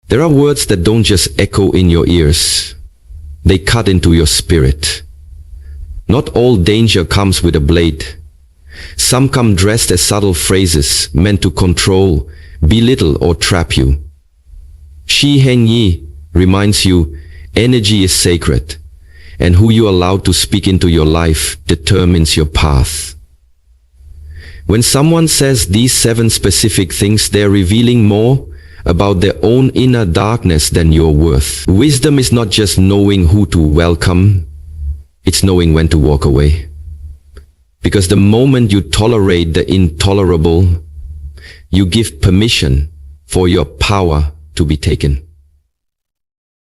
There are words that don't just echo in your ears. They cut into your spirit. Not all danger comes with a blade. Some come dressed as subtle phrases meant to control, belittle, or trap you. Shi Heng Yi reminds you energy is sacred, and who you allow to speak into your life determines your path. When someone says these 7 specific things, they're revealing more about their own inner darkness than your worth. Wisdom is not just knowing who to welcome, it's knowing when to walk away. Because the moment you tolerate the intolerable, you give permission for your power to be taken.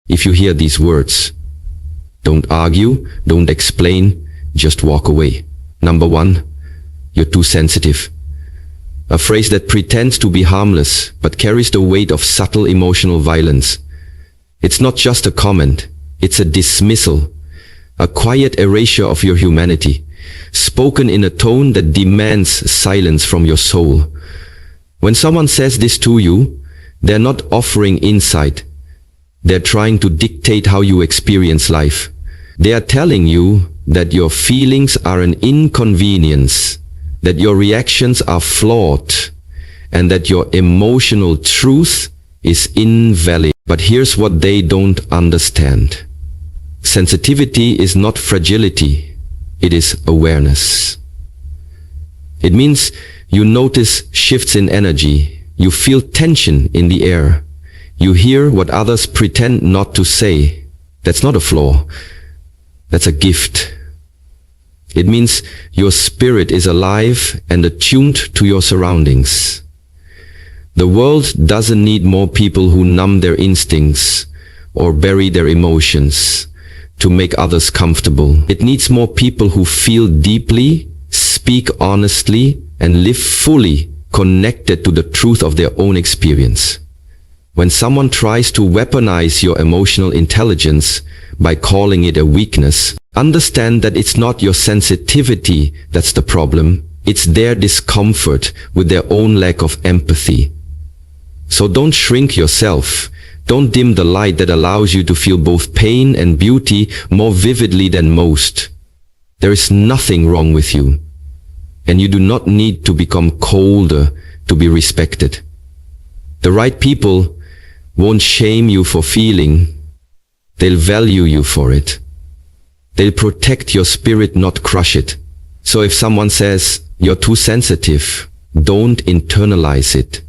If you hear these words, don't argue, don't explain, just walk away. Number 1, you're too sensitive. A phrase that pretends to be harmless but carries the weight of subtle emotional violence. It's not just a comment, it's a dismissal, a quiet erasure of your humanity, spoken in a tone that demands silence from your soul. When someone says this to you, they're not offering insight. They're trying to dictate how you experience life. They are telling you that your feelings are an inconvenience, that your reactions are flawed, and that your emotional truth is invalid. But here's what they don't understand. Sensitivity is not fragility, it is awareness. It means you notice shifts in energy, you feel tension in the air, you hear what others pretend not to say. That's not a flaw, that's a gift. It means your spirit is alive and attuned to your surroundings. The world doesn't need more people who numb their instincts or bury their emotions to make others comfortable. It needs more people who feel deeply, speak honestly, and live fully connected to the truth of their own experience. When someone tries to weaponize your emotional intelligence by calling it a weakness, understand that it's not your sensitivity that's the problem, it's their discomfort with their own lack of empathy. So don't shrink yourself. Don't dim the light that allows you to feel both pain and beauty more vividly than most. There is nothing wrong with you, and you do not need to become colder to be respected. The right people won't shame you for feeling. They'll value you for it. They'll protect your spirit, not crush it. So if someone says, you're too sensitive, don't internalize it.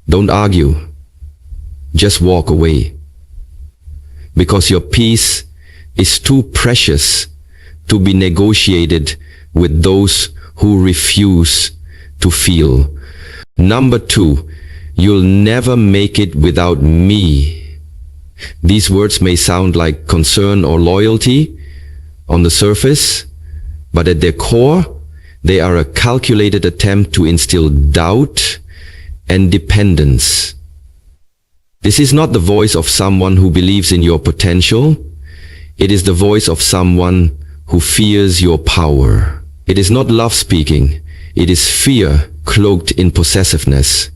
Don't argue. Just walk away. Because your peace is too precious to be negotiated with those who refuse to feel. Number 2, you'll never make it without me. These words may sound like concern or loyalty on the surface, but at their core, they are a calculated attempt to instill doubt and dependence. This is not the voice of someone who believes in your potential. It is the voice of someone who fears your power. It is not love speaking. It is fear cloaked in possessiveness.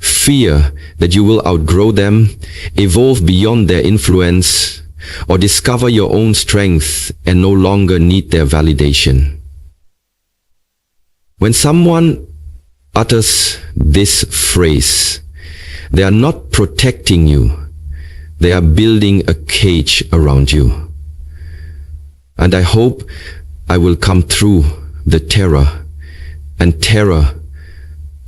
Fear that you will outgrow them, evolve beyond their influence, or discover your own strength and no longer need their validation. When someone utters this phrase, they are not protecting you. They are building a cage around you. And I hope I will come through the terror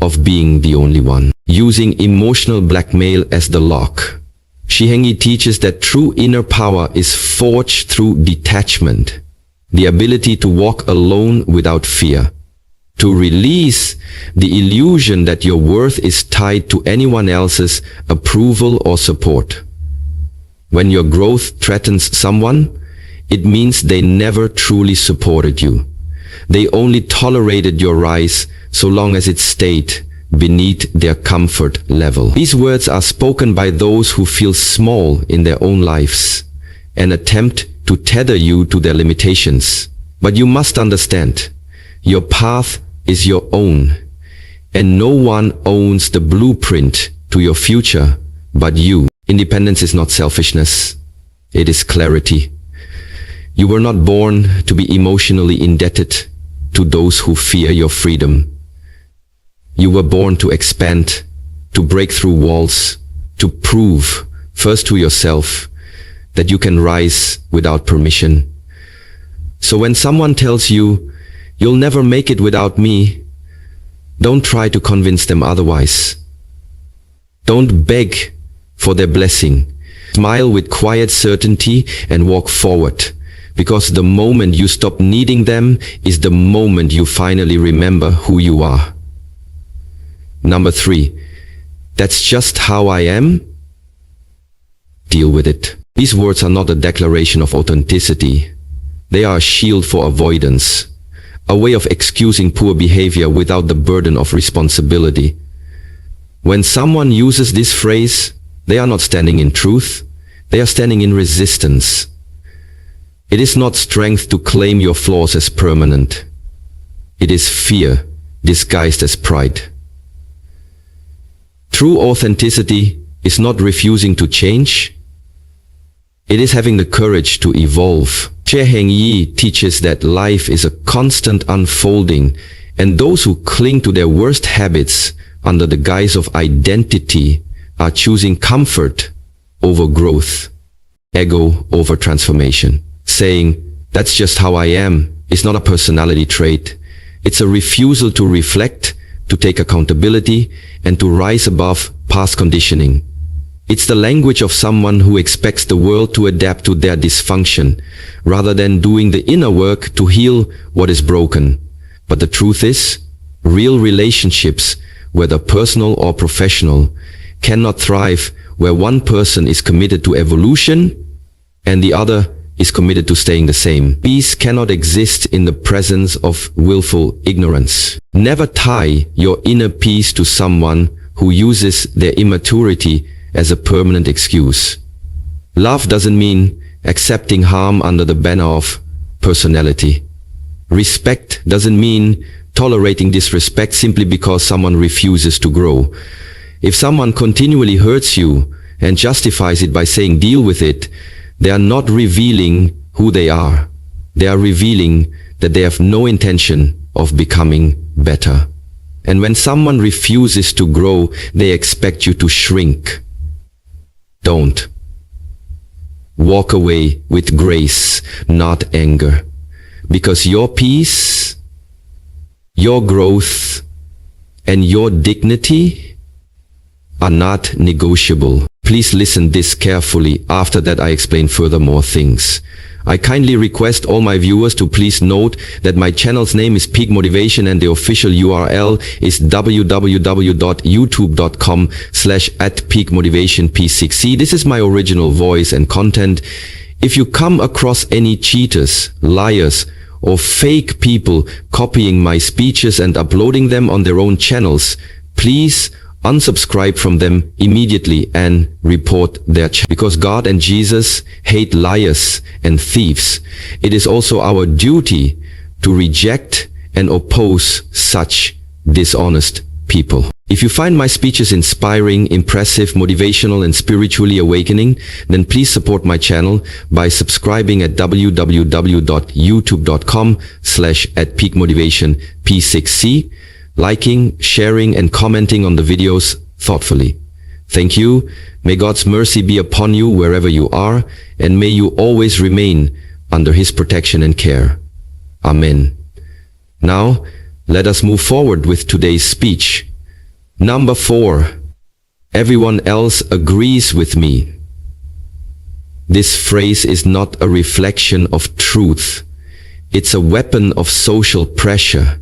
of being the only one. Using emotional blackmail as the lock. Shi Heng Yi teaches that true inner power is forged through detachment, the ability to walk alone without fear, to release the illusion that your worth is tied to anyone else's approval or support. When your growth threatens someone, it means they never truly supported you. They only tolerated your rise so long as it stayed beneath their comfort level. These words are spoken by those who feel small in their own lives and attempt to tether you to their limitations. But you must understand, your path is your own, and no one owns the blueprint to your future but you. Independence is not selfishness. It is clarity. You were not born to be emotionally indebted to those who fear your freedom. You were born to expand, to break through walls, to prove, first to yourself, that you can rise without permission. So when someone tells you, "You'll never make it without me," don't try to convince them otherwise. Don't beg for their blessing. Smile with quiet certainty and walk forward, because the moment you stop needing them is the moment you finally remember who you are. Number 3, that's just how I am. Deal with it. These words are not a declaration of authenticity. They are a shield for avoidance, a way of excusing poor behavior without the burden of responsibility. When someone uses this phrase, they are not standing in truth, they are standing in resistance. It is not strength to claim your flaws as permanent. It is fear disguised as pride. True authenticity is not refusing to change. It is having the courage to evolve. Che Heng Yi teaches that life is a constant unfolding, and those who cling to their worst habits under the guise of identity are choosing comfort over growth, ego over transformation. Saying, "That's just how I am," is not a personality trait. It's a refusal to reflect, to take accountability, and to rise above past conditioning. It's the language of someone who expects the world to adapt to their dysfunction, rather than doing the inner work to heal what is broken. But the truth is, real relationships, whether personal or professional, cannot thrive where one person is committed to evolution and the other is committed to staying the same. Peace cannot exist in the presence of willful ignorance. Never tie your inner peace to someone who uses their immaturity as a permanent excuse. Love doesn't mean accepting harm under the banner of personality. Respect doesn't mean tolerating disrespect simply because someone refuses to grow. If someone continually hurts you and justifies it by saying deal with it, they are not revealing who they are. They are revealing that they have no intention of becoming better. And when someone refuses to grow, they expect you to shrink. Don't. Walk away with grace, not anger. Because your peace, your growth, and your dignity are not negotiable. Please listen this carefully. After that I explain further more things. I kindly request all my viewers to please note that my channel's name is Peak Motivation and the official URL is www.youtube.com/@peakmotivationp6c. This is my original voice and content. If you come across any cheaters, liars, or fake people copying my speeches and uploading them on their own channels, please unsubscribe from them immediately and report their channel. Because God and Jesus hate liars and thieves, it is also our duty to reject and oppose such dishonest people. If you find my speeches inspiring, impressive, motivational, and spiritually awakening, then please support my channel by subscribing at www.youtube.com/@peakmotivationp6c, liking, sharing, and commenting on the videos thoughtfully. Thank you. May God's mercy be upon you wherever you are, and may you always remain under His protection and care. Amen. Now, let us move forward with today's speech. Number 4. Everyone else agrees with me. This phrase is not a reflection of truth. It's a weapon of social pressure,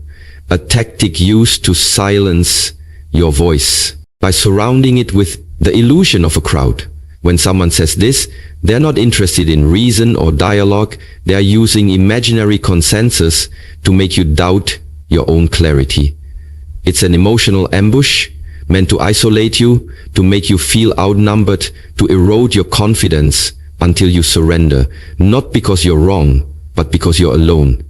a tactic used to silence your voice by surrounding it with the illusion of a crowd. When someone says this, they're not interested in reason or dialogue. They are using imaginary consensus to make you doubt your own clarity. It's an emotional ambush meant to isolate you, to make you feel outnumbered, to erode your confidence until you surrender, not because you're wrong, but because you're alone.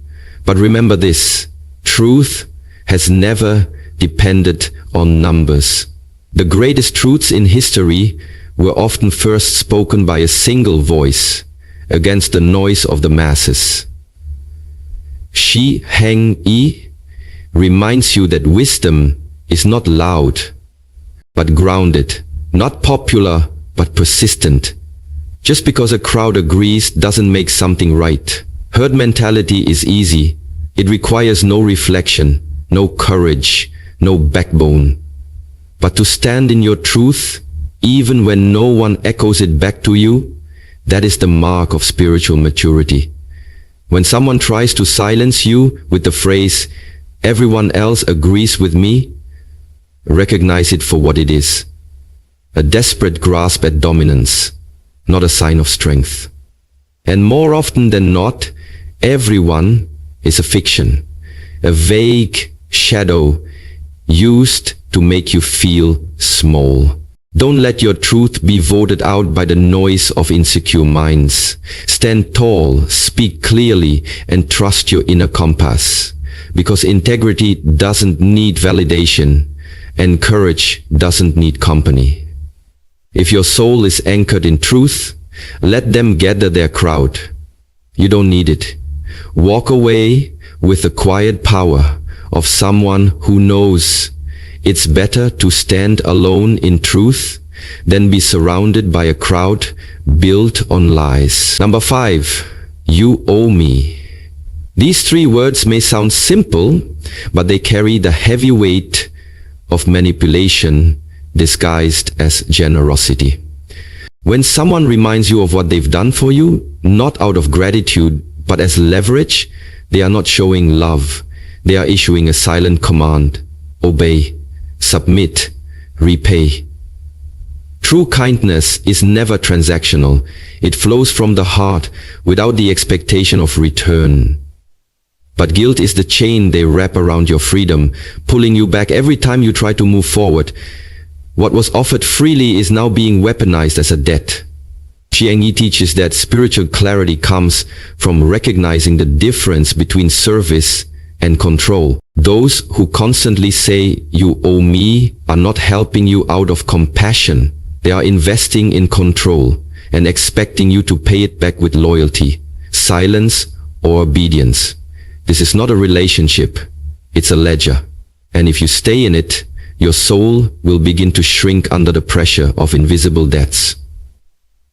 But remember this, truth has never depended on numbers. The greatest truths in history were often first spoken by a single voice against the noise of the masses. Shi Heng Yi reminds you that wisdom is not loud, but grounded, not popular, but persistent. Just because a crowd agrees doesn't make something right. Herd mentality is easy. It requires no reflection, no courage, no backbone. But to stand in your truth, even when no one echoes it back to you, that is the mark of spiritual maturity. When someone tries to silence you with the phrase, "Everyone else agrees with me," recognize it for what it is. A desperate grasp at dominance, not a sign of strength. And more often than not, everyone is a fiction, a vague shadow used to make you feel small. Don't let your truth be voted out by the noise of insecure minds. Stand tall, speak clearly, and trust your inner compass. Because integrity doesn't need validation, and courage doesn't need company. If your soul is anchored in truth, let them gather their crowd. You don't need it. Walk away with the quiet power of someone who knows it's better to stand alone in truth than be surrounded by a crowd built on lies. Number 5, you owe me. These 3 words may sound simple, but they carry the heavy weight of manipulation disguised as generosity. When someone reminds you of what they've done for you, not out of gratitude, but as leverage, they are not showing love. They are issuing a silent command. Obey, submit, repay. True kindness is never transactional. It flows from the heart without the expectation of return. But guilt is the chain they wrap around your freedom, pulling you back every time you try to move forward. What was offered freely is now being weaponized as a debt. Xiang Yi teaches that spiritual clarity comes from recognizing the difference between service and control. Those who constantly say, "You owe me," are not helping you out of compassion. They are investing in control and expecting you to pay it back with loyalty, silence, or obedience. This is not a relationship, it's a ledger. And if you stay in it, your soul will begin to shrink under the pressure of invisible debts.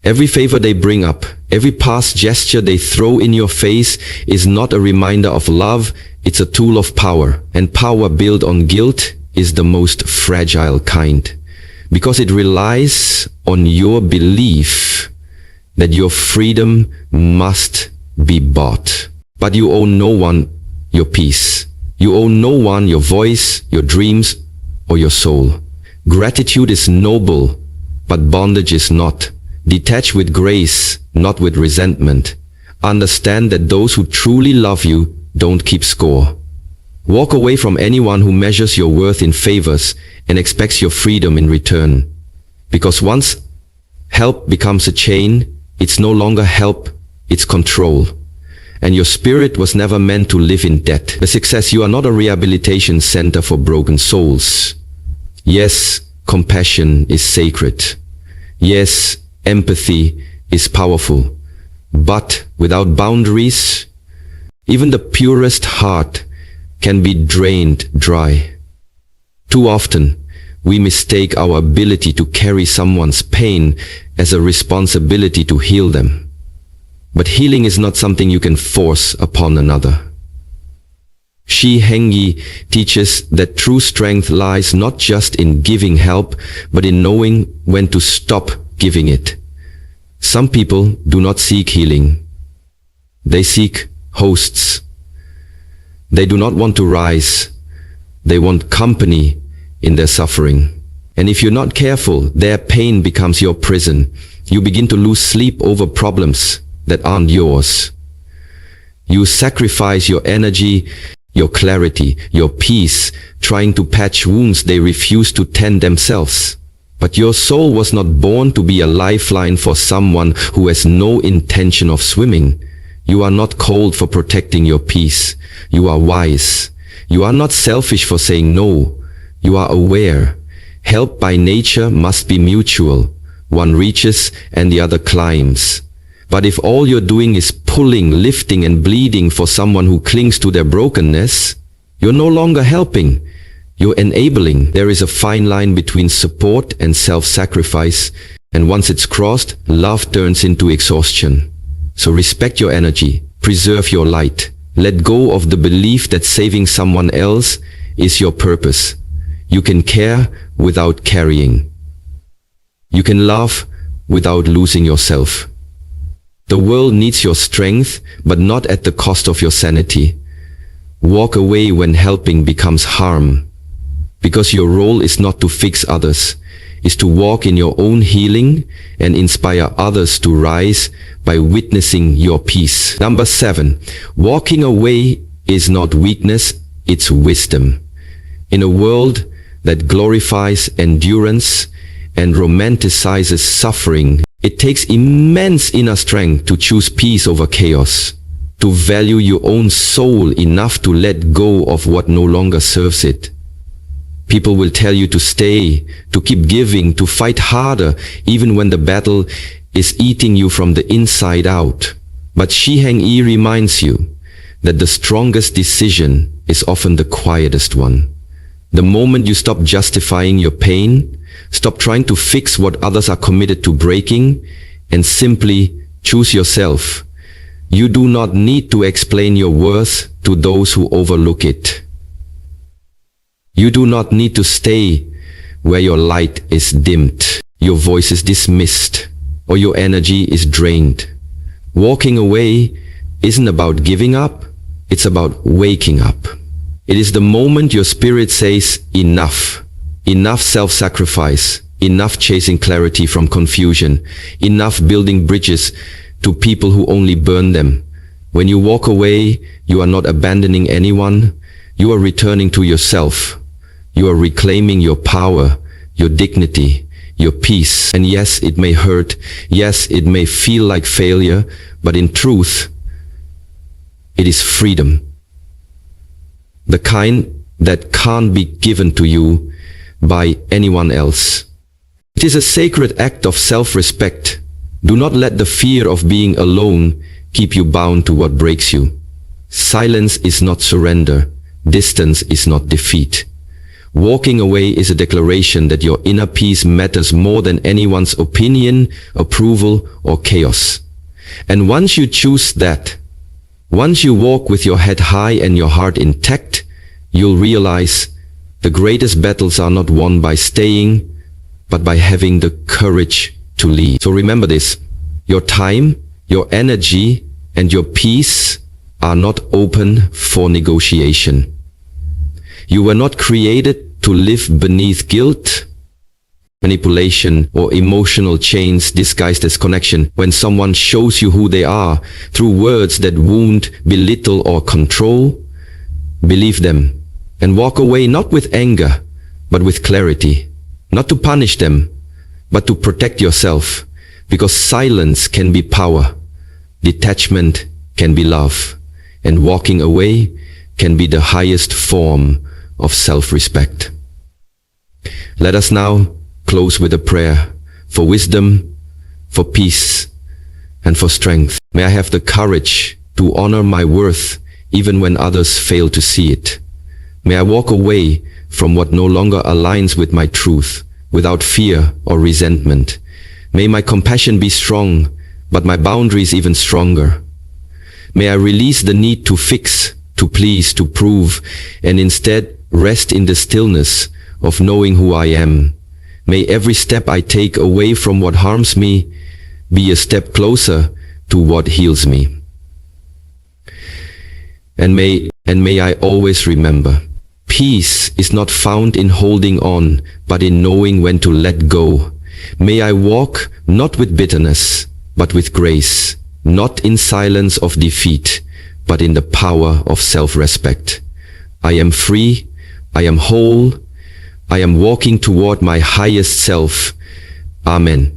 Every favor they bring up, every past gesture they throw in your face is not a reminder of love, it's a tool of power. And power built on guilt is the most fragile kind, because it relies on your belief that your freedom must be bought. But you owe no one your peace. You owe no one your voice, your dreams, or your soul. Gratitude is noble, but bondage is not. Detach with grace, not with resentment. Understand that those who truly love you don't keep score. Walk away from anyone who measures your worth in favors and expects your freedom in return. Because once help becomes a chain, it's no longer help, it's control. And your spirit was never meant to live in debt. The success, you are not a rehabilitation center for broken souls. Yes, compassion is sacred. Yes, empathy is powerful. But without boundaries, even the purest heart can be drained dry. Too often, we mistake our ability to carry someone's pain as a responsibility to heal them. But healing is not something you can force upon another. Shi Heng Yi teaches that true strength lies not just in giving help, but in knowing when to stop giving it. Some people do not seek healing. They seek hosts. They do not want to rise. They want company in their suffering. And if you're not careful, their pain becomes your prison. You begin to lose sleep over problems that aren't yours. You sacrifice your energy, your clarity, your peace, trying to patch wounds they refuse to tend themselves. But your soul was not born to be a lifeline for someone who has no intention of swimming. You are not cold for protecting your peace. You are wise. You are not selfish for saying no. You are aware. Help by nature must be mutual. one reaches and the other climbs. But if all you're doing is pulling, lifting and bleeding for someone who clings to their brokenness, you're no longer helping. You're enabling. There is a fine line between support and self-sacrifice, and once it's crossed, love turns into exhaustion. So respect your energy, preserve your light. Let go of the belief that saving someone else is your purpose. You can care without carrying. You can love without losing yourself. The world needs your strength, but not at the cost of your sanity. Walk away when helping becomes harm, because your role is not to fix others, is to walk in your own healing and inspire others to rise by witnessing your peace. Number 7, walking away is not weakness, it's wisdom. In a world that glorifies endurance and romanticizes suffering, it takes immense inner strength to choose peace over chaos, to value your own soul enough to let go of what no longer serves it. People will tell you to stay, to keep giving, to fight harder, even when the battle is eating you from the inside out. But Shi Heng Yi reminds you that the strongest decision is often the quietest one. The moment you stop justifying your pain, stop trying to fix what others are committed to breaking, and simply choose yourself, you do not need to explain your worth to those who overlook it. You do not need to stay where your light is dimmed, your voice is dismissed, or your energy is drained. Walking away isn't about giving up, it's about waking up. It is the moment your spirit says enough. Enough self-sacrifice, enough chasing clarity from confusion, enough building bridges to people who only burn them. When you walk away, you are not abandoning anyone, you are returning to yourself. You are reclaiming your power, your dignity, your peace. And yes, it may hurt. Yes, it may feel like failure, but in truth, it is freedom. The kind that can't be given to you by anyone else. It is a sacred act of self-respect. Do not let the fear of being alone keep you bound to what breaks you. Silence is not surrender. Distance is not defeat. Walking away is a declaration that your inner peace matters more than anyone's opinion, approval, or chaos. And once you choose that, once you walk with your head high and your heart intact, you'll realize the greatest battles are not won by staying, but by having the courage to lead. So remember this, your time, your energy, and your peace are not open for negotiation. You were not created to live beneath guilt, manipulation, or emotional chains disguised as connection. When someone shows you who they are through words that wound, belittle, or control, believe them and walk away not with anger, but with clarity. Not to punish them, but to protect yourself, because silence can be power, detachment can be love, and walking away can be the highest form of self-respect. Let us now close with a prayer for wisdom, for peace, and for strength. May I have the courage to honor my worth even when others fail to see it. May I walk away from what no longer aligns with my truth, without fear or resentment. May my compassion be strong, but my boundaries even stronger. May I release the need to fix, to please, to prove, and instead rest in the stillness of knowing who I am. May every step I take away from what harms me be a step closer to what heals me. And may I always remember, peace is not found in holding on, but in knowing when to let go. May I walk not with bitterness, but with grace, not in silence of defeat, but in the power of self-respect. I am free, I am whole, I am walking toward my highest self. Amen.